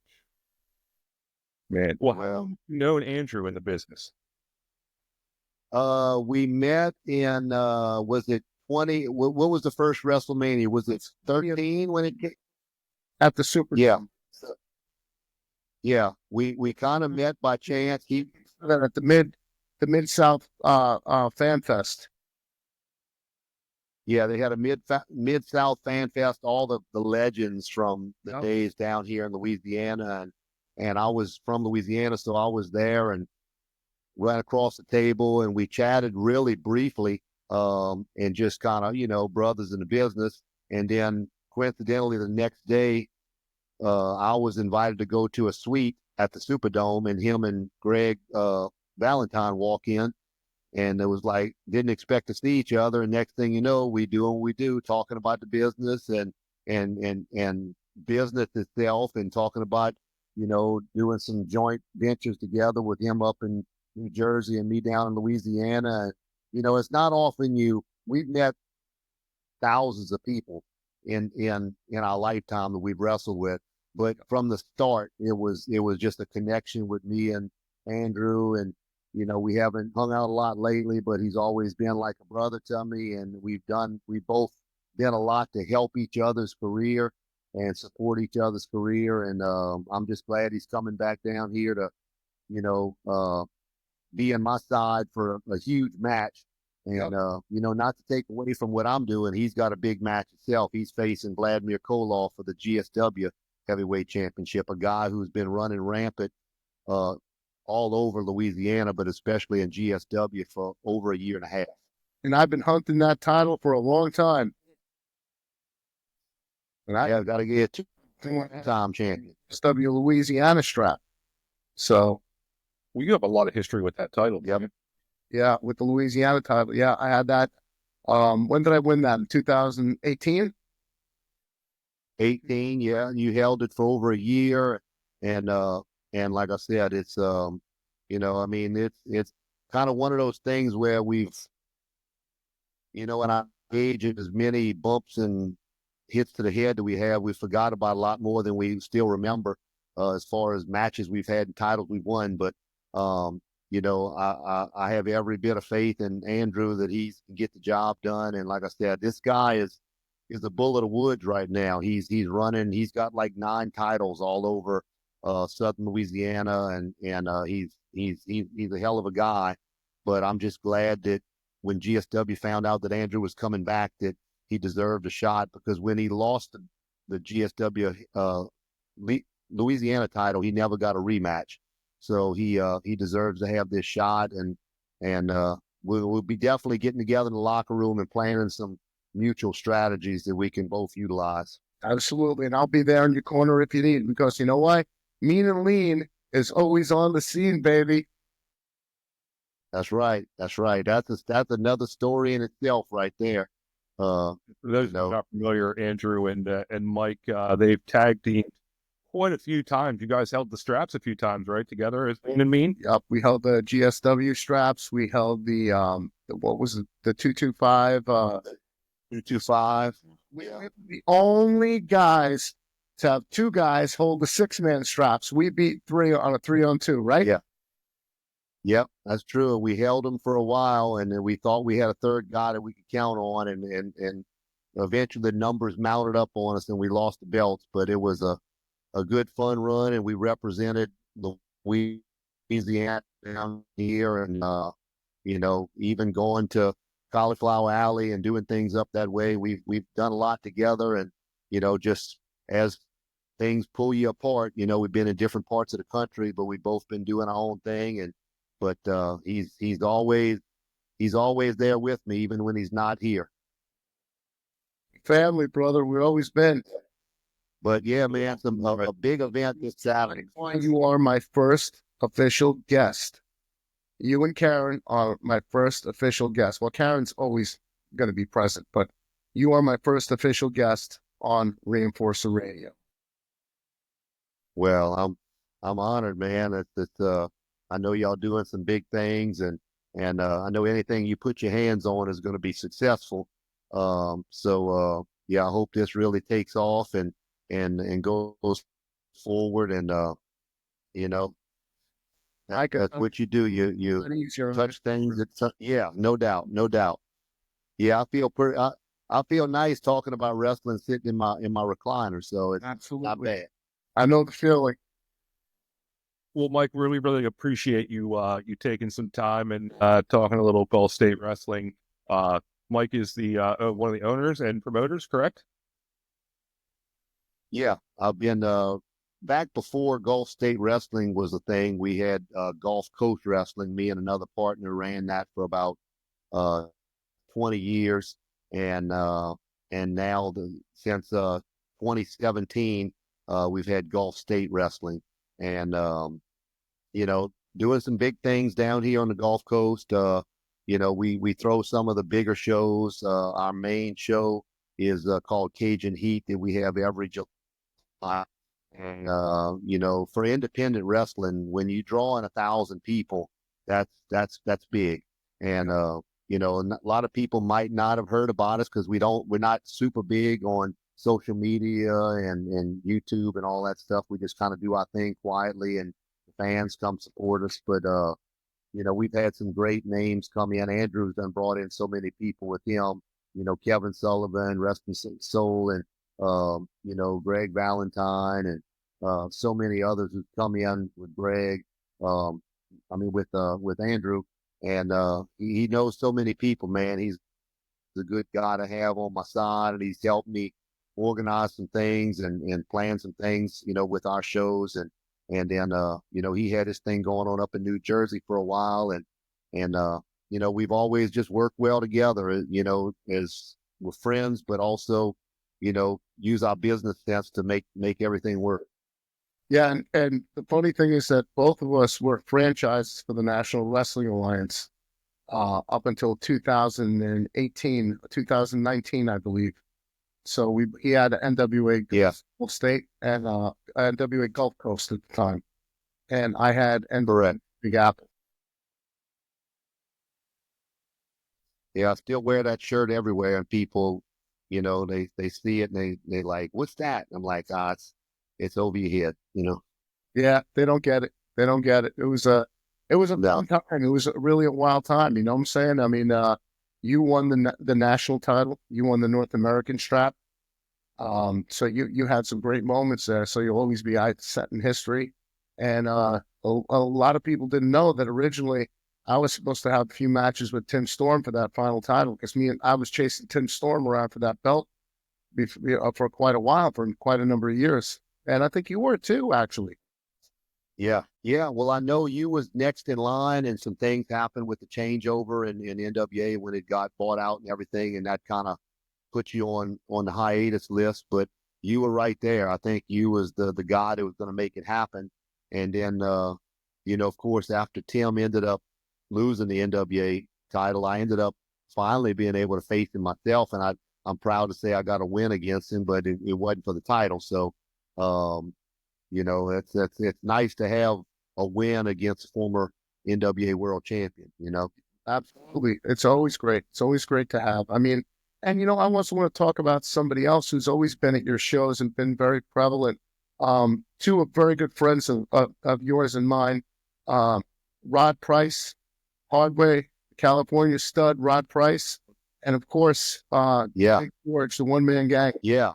Man, well, how Well, long have you known Andrew in the business? we met in was it 20? What was the first WrestleMania? Was it 13 when it came? At the Super. Yeah. So, yeah, we kind of met by chance. He At the Mid South Fan Fest. Yeah, they had a Mid South Fan Fest. All the legends from the Yep. days down here in Louisiana, and I was from Louisiana, so I was there and ran across the table, and we chatted really briefly, and just kind of brothers in the business. And then coincidentally, the next day, I was invited to go to a suite at the Superdome, and him and Greg Valentine walk in. And it was like, didn't expect to see each other. And next thing you know, we do what we do, talking about the business and business itself, and talking about, doing some joint ventures together with him up in New Jersey and me down in Louisiana. It's not often we've met thousands of people in our lifetime that we've wrestled with. But from the start, it was just a connection with me and Andrew. And we haven't hung out a lot lately, but he's always been like a brother to me. And we both done a lot to help each other's career and support each other's career. And I'm just glad he's coming back down here to, be on my side for a huge match. And, not to take away from what I'm doing, he's got a big match himself. He's facing Vladimir Koloff for the GSW Heavyweight Championship, a guy who's been running rampant all over Louisiana, but especially in GSW for over a year and a half. And I've been hunting that title for a long time. And I got to get two-time champion. GSW Louisiana strap. So, Well, you have a lot of history with that title. Yep. Yeah, with the Louisiana title. Yeah, I had that. When did I win that? In 2018? 18, yeah. You held it for over a year. And like I said, it's, it's kind of one of those things where we've, in our age, as many bumps and hits to the head that we forgot about a lot more than we still remember, as far as matches we've had and titles we've won. But, I have every bit of faith in Andrew that he can get the job done. And like I said, this guy is a bull of the woods right now. He's running. He's got like 9 titles all over Southern Louisiana, and he's a hell of a guy. But I'm just glad that when GSW found out that Andrew was coming back, that he deserved a shot, because when he lost the GSW Louisiana title, he never got a rematch. So he deserves to have this shot, and we'll be definitely getting together in the locker room and planning some mutual strategies that we can both utilize. Absolutely, and I'll be there in your corner if you need, because you know what? Mean and Lean is always on the scene, baby. That's right. That's right. That's another story in itself right there. For those who are not familiar, Andrew and Mike, they've tag teamed quite a few times. You guys held the straps a few times, right? Together as Lean and Mean? Yep. We held the GSW straps. We held the what was it? The 225. 225. We're the only guys to have 2 guys hold the 6-man straps. We beat 3 on a 3-on-2, right? Yeah. Yep, that's true. We held them for a while, and then we thought we had a third guy that we could count on, and eventually the numbers mounted up on us, and we lost the belts. But it was a good fun run, and we represented Louisiana down here, and even going to Cauliflower Alley and doing things up that way. We've done a lot together, and just as things pull you apart, we've been in different parts of the country, but we've both been doing our own thing. But he's always there with me, even when he's not here. Family, brother. We've always been. But yeah, man, a big event this Saturday. You are my first official guest. You and Karen are my first official guest. Well, Karen's always going to be present, but you are my first official guest on Reinforcer Radio. Well, I'm honored, man. I know y'all doing some big things, and and I know anything you put your hands on is going to be successful. Yeah, I hope this really takes off and goes forward, and you know, that's what you do. You touch things. Yeah, no doubt, no doubt. Yeah, I feel nice talking about wrestling sitting in my recliner, so it's not bad. I know the feeling. Well, Mike, really, really appreciate you taking some time and talking a little Gulf State wrestling. Mike is the one of the owners and promoters, correct? Yeah, I've been back before Gulf State Wrestling was a thing. We had Gulf Coast Wrestling. Me and another partner ran that for about uh, 20 years, and now since 2017, we've had Gulf State Wrestling, and doing some big things down here on the Gulf Coast. We throw some of the bigger shows. Our main show is called Cajun Heat that we have every July. And for independent wrestling, when you draw in 1,000 people, that's big. And a lot of people might not have heard about us because we're not super big on social media and YouTube and all that stuff. We just kind of do our thing quietly, and the fans come support us. But we've had some great names come in. Andrew's done brought in so many people with him. Kevin Sullivan, Rest in Soul, and Greg Valentine, and so many others who come in with Greg. With Andrew, and he knows so many people, man. He's a good guy to have on my side, and he's helped me organize some things and plan some things, with our shows. And then, he had his thing going on up in New Jersey for a while, and we've always just worked well together, as we're friends, but also, use our business sense to make everything work. Yeah, and the funny thing is that both of us were franchised for the National Wrestling Alliance up until 2018, 2019, I believe. So he had NWA Gulf State and NWA Gulf Coast at the time, and I had NWA Big Apple. Yeah, I still wear that shirt everywhere, and people, they see it and they like, what's that? And I'm like, it's over your head, Yeah, they don't get it. They don't get it. It was a fun time. It was really a wild time. You know what I'm saying? I mean, you won the national title. You won the North American strap. So you had some great moments there. So you'll always be set in history. And a lot of people didn't know that originally I was supposed to have a few matches with Tim Storm for that final title, because I was chasing Tim Storm around for that belt for quite a while, for quite a number of years. And I think you were too, actually. Yeah. Yeah. Well, I know you was next in line, and some things happened with the changeover in NWA when it got bought out and everything. And that kind of put you on the hiatus list, but you were right there. I think you was the guy that was going to make it happen. And then, of course, after Tim ended up losing the NWA title, I ended up finally being able to face him myself. And I'm proud to say I got a win against him, but it wasn't for the title. So, it's nice to have a win against a former NWA world champion, Absolutely. It's always great. It's always great to have. I mean, and I also want to talk about somebody else who's always been at your shows and been very prevalent. Two very good friends of yours and mine, Rod Price, Hardway, California stud, Rod Price, and of course, Big George, the one-man gang. Yeah.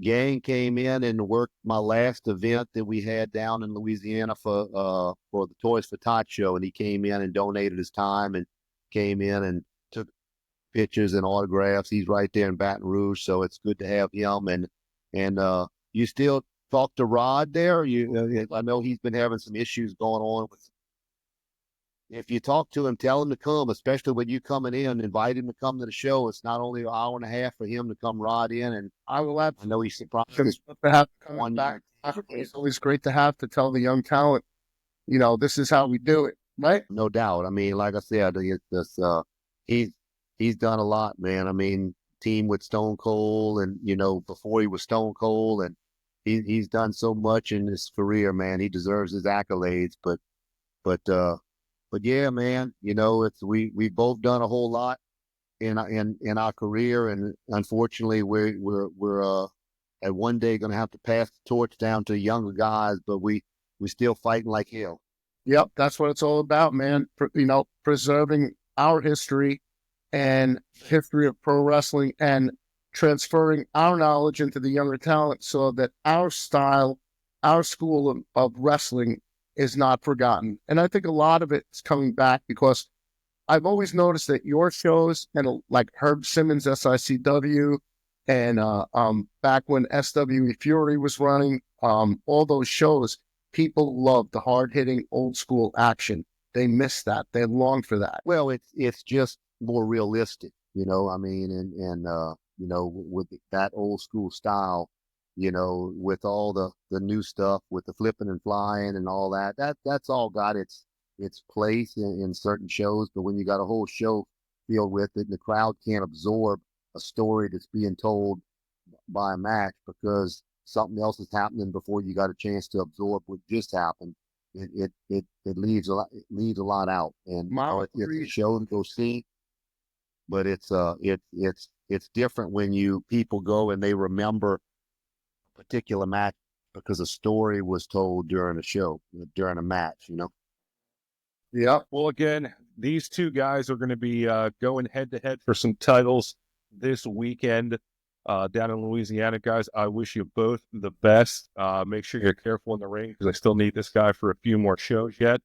Gang came in and worked my last event that we had down in Louisiana for the Toys for Tot show, and he came in and donated his time and came in and took pictures and autographs. He's right there in Baton Rouge, so it's good to have him. And you still talk to Rod there? I know he's been having some issues going on with. If you talk to him, tell him to come, especially when you coming in. Invite him to come to the show. It's not only an hour and a half for him to come Rod in, and I will. I know he's surprised to have coming back. It's always great to have to tell the young talent, this is how we do it, right? No doubt. I mean, like I said, he's done a lot, man. I mean, team with Stone Cold, and before he was Stone Cold, and he's done so much in his career, man. He deserves his accolades, but but yeah, man, we both done a whole lot in our career, and unfortunately, we're at one day going to have to pass the torch down to younger guys, but we still fighting like hell. Yep, that's what it's all about, man. Preserving our history and history of pro wrestling and transferring our knowledge into the younger talent so that our style, our school of wrestling is not forgotten. And I think a lot of it's coming back because I've always noticed that your shows and like Herb Simmons, SICW, and back when SWE Fury was running, all those shows, people love the hard-hitting, old-school action. They miss that. They long for that. Well, it's just more realistic, I mean, and with that old school style, with all the new stuff, with the flipping and flying and all that's all got its place in certain shows. But when you got a whole show filled with it, and the crowd can't absorb a story that's being told by a match because something else is happening before you got a chance to absorb what just happened, it leaves a lot out. And it's a show to go see, but it's different when people go and they remember a particular match because a story was told during a show, during a match, Yeah. Well, again, these two guys are going to be going head to head for some titles this weekend down in Louisiana, guys. I wish you both the best. Make sure you're careful in the ring because I still need this guy for a few more shows yet.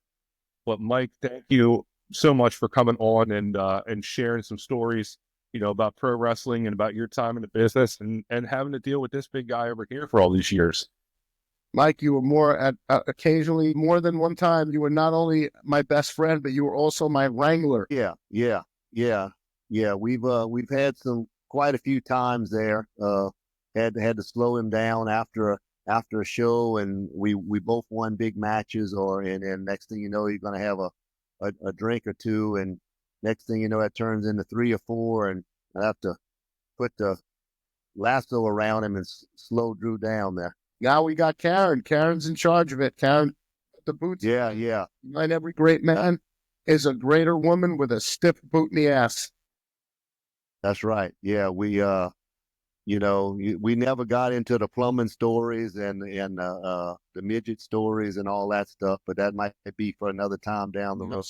But Mike, thank you so much for coming on and sharing some stories, about pro wrestling and about your time in the business and having to deal with this big guy over here for all these years. Mike, you were more occasionally, more than one time, you were not only my best friend, but you were also my wrangler. Yeah. We've had quite a few times there. Had to slow him down after a show, and we both won big matches. And next thing you know, you're going to have a drink or two, and next thing you know, it turns into 3 or 4, and I have to put the lasso around him and slow Drew down there. Now we got Karen. Karen's in charge of it. Karen, the boots. Yeah. And every great man is a greater woman with a stiff boot in the ass. That's right. Yeah, we never got into the plumbing stories and the midget stories and all that stuff, but that might be for another time down the road.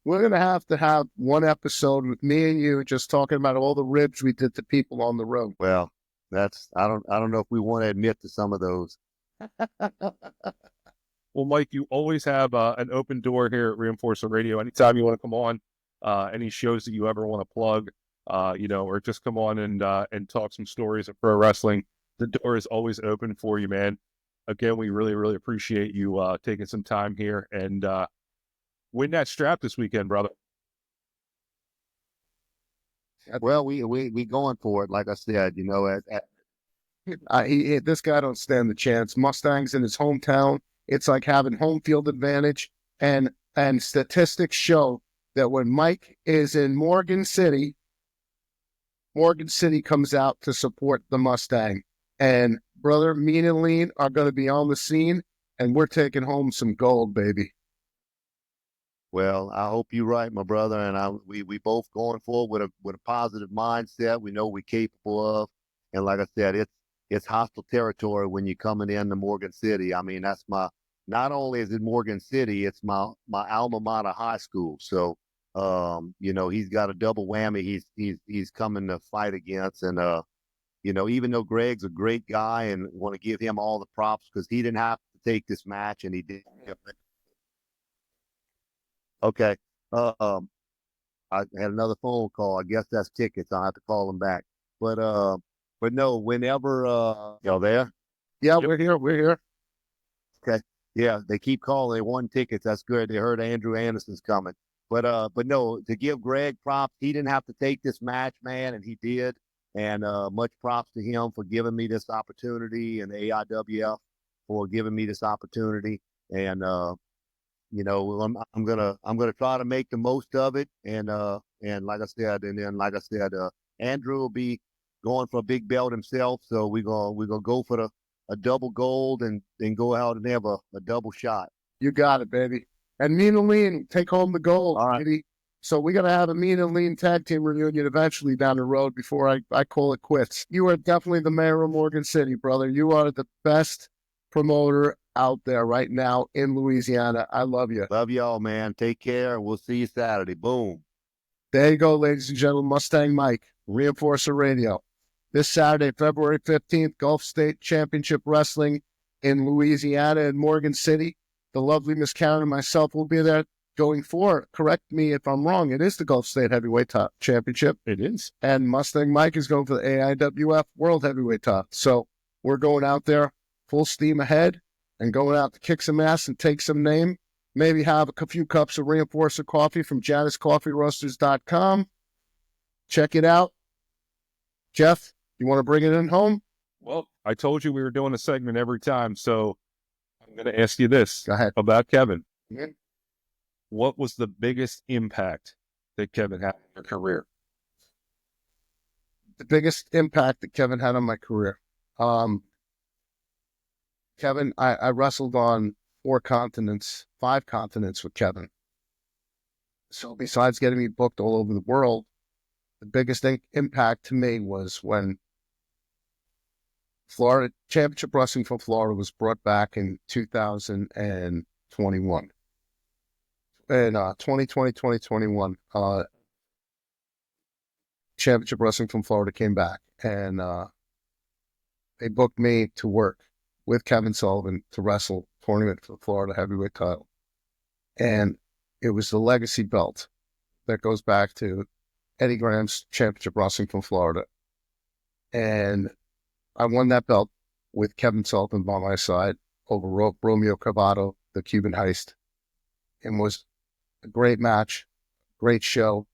We're gonna have to have one episode with me and you just talking about all the ribs we did to people on the road. Well, I don't know if we want to admit to some of those. Well, Mike, you always have an open door here at Reinforcement Radio. Anytime you want to come on, any shows that you ever want to plug, or just come on and talk some stories of pro wrestling, the door is always open for you, man. Again, we really, really appreciate you taking some time here and win that strap this weekend, brother. Well, we going for it, like I said. This guy don't stand the chance. Mustang's in his hometown. It's like having home field advantage, and statistics show that when Mike is in Morgan City comes out to support the Mustang. And brother, Mean and Lean are going to be on the scene, and we're taking home some gold, baby. Well, I hope you're right, my brother, and we both going forward with a positive mindset. We know we're capable of, and like I said, it's hostile territory when you're coming into Morgan City. I mean, not only is it Morgan City, it's my alma mater high school. So, he's got a double whammy. He's coming to fight against, and even though Greg's a great guy and want to give him all the props because he didn't have to take this match and he did. Okay. I had another phone call. I guess that's tickets. I'll have to call them back. But no, whenever y'all there? Yeah, we're here. Okay. Yeah, they keep calling. They won tickets. That's good. They heard Andrew Anderson's coming. But no, to give Greg props, he didn't have to take this match, man, and he did. And much props to him for giving me this opportunity, and the AIWF for giving me this opportunity. And I'm gonna try to make the most of it. And like I said, Andrew will be going for a big belt himself. So we're gonna go for a double gold and go out and have a double shot. You got it, baby. And Mean and Lean take home the gold. All right. Kitty. So we got to have a Mean and Lean tag team reunion eventually down the road before I call it quits. You are definitely the mayor of Morgan City, brother. You are the best promoter out there right now in Louisiana. I love you. Love y'all, man. Take care. We'll see you Saturday. Boom. There you go, ladies and gentlemen. Mustang Mike, Reinforcer Radio. This Saturday, February 15th, Gulf State Championship Wrestling in Louisiana and Morgan City. The lovely Miss Karen and myself will be there going for, correct me if I'm wrong, it is the Gulf State Heavyweight Top Championship. It is. And Mustang Mike is going for the AIWF World Heavyweight Top. So we're going out there full steam ahead and going out to kick some ass and take some name. Maybe have a few cups of Reinforcer coffee from JaniceCoffeeRoasters.com. Check it out. Jeff, you want to bring it in home? Well, I told you we were doing a segment every time, so I'm going to ask you this Go ahead. about Kevin. Mhm. What was the biggest impact that Kevin had in your career? The biggest impact that Kevin had on my career. Kevin, I wrestled on 5 continents with Kevin. So besides getting me booked all over the world, the biggest impact to me was when Florida Championship Wrestling from Florida was brought back in 2021. In 2020, 2021, Championship Wrestling from Florida came back, and they booked me to work with Kevin Sullivan to wrestle tournament for the Florida heavyweight title. And it was the legacy belt that goes back to Eddie Graham's Championship Wrestling from Florida. And I won that belt with Kevin Sullivan by my side over Romeo Cavato, the Cuban Heist. It was a great match, great show,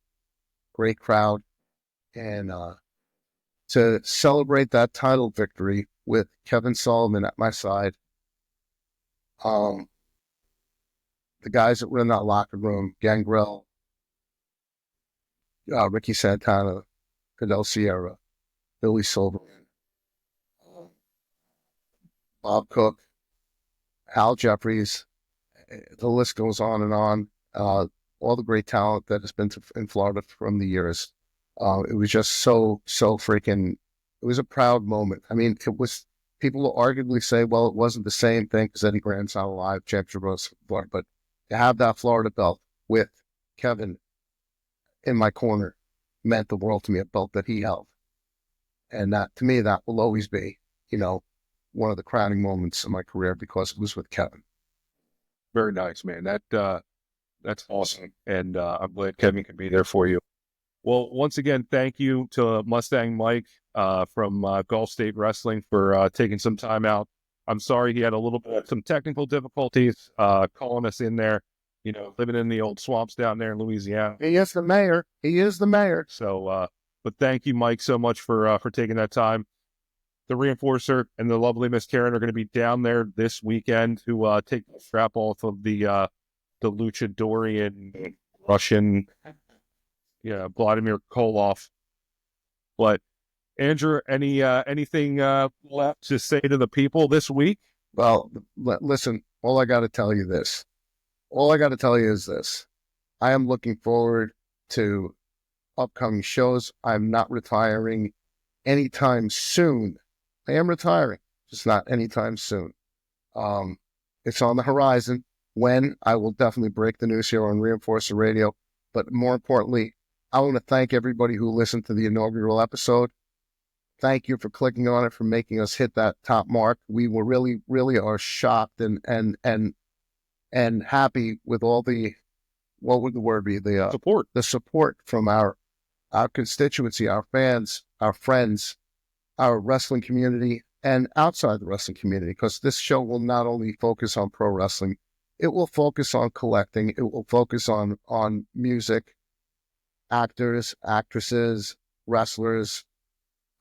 great crowd. And to celebrate that title victory with Kevin Sullivan at my side, the guys that were in that locker room, Gangrel, Ricky Santana, Fidel Sierra, Billy Silverman, Bob Cook, Al Jeffries, the list goes on and on. All the great talent that has been in Florida from the years. It was just so freaking, it was a proud moment. I mean, it was, people will arguably say, well, it wasn't the same thing because Eddie Graham's not alive, Championship Wrestling Florida, but to have that Florida belt with Kevin in my corner meant the world to me, a belt that he held. And that, to me, that will always be, one of the crowning moments of my career because it was with Kevin. Very nice, man. That's awesome. And I'm glad Kevin could be there for you. Well, once again, thank you to Mustang Mike from Gulf State Wrestling for taking some time out. I'm sorry he had a little bit of some technical difficulties calling us in there, living in the old swamps down there in Louisiana. He is the mayor. He is the mayor. So, but thank you, Mike, so much for taking that time. The Reinforcer and the lovely Miss Karen are going to be down there this weekend to take the strap off of the Luchadorian Russian, Vladimir Koloff. But Andrew, anything left to say to the people this week? Well, listen, all I got to tell you is this. I am looking forward to upcoming shows. I'm not retiring anytime soon. I am retiring, just not anytime soon. It's on the horizon. When, I will definitely break the news here on Reinforcer Radio. But more importantly, I want to thank everybody who listened to the inaugural episode. Thank you for clicking on it, for making us hit that top mark. We were really are shocked and happy with all the, what would the word be? The Support. The support from our constituency, our fans, our friends, our wrestling community, and outside the wrestling community, because this show will not only focus on pro wrestling, it will focus on collecting, it will focus on music, actors, actresses, wrestlers,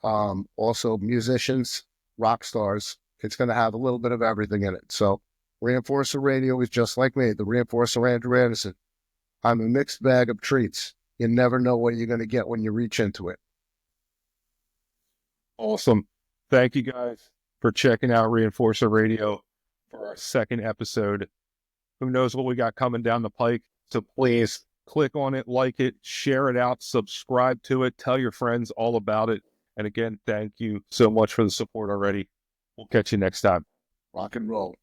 also musicians, rock stars. It's going to have a little bit of everything in it. So Reinforcer Radio is just like me, the Reinforcer Andrew Anderson. I'm a mixed bag of treats. You never know what you're going to get when you reach into it. Awesome. Thank you guys for checking out Reinforcer Radio for our second episode Who knows what we got coming down the pike? So please click on it, like it, share it out, subscribe to it, tell your friends all about it. And again, thank you so much for the support already. We'll catch you next time. Rock and roll.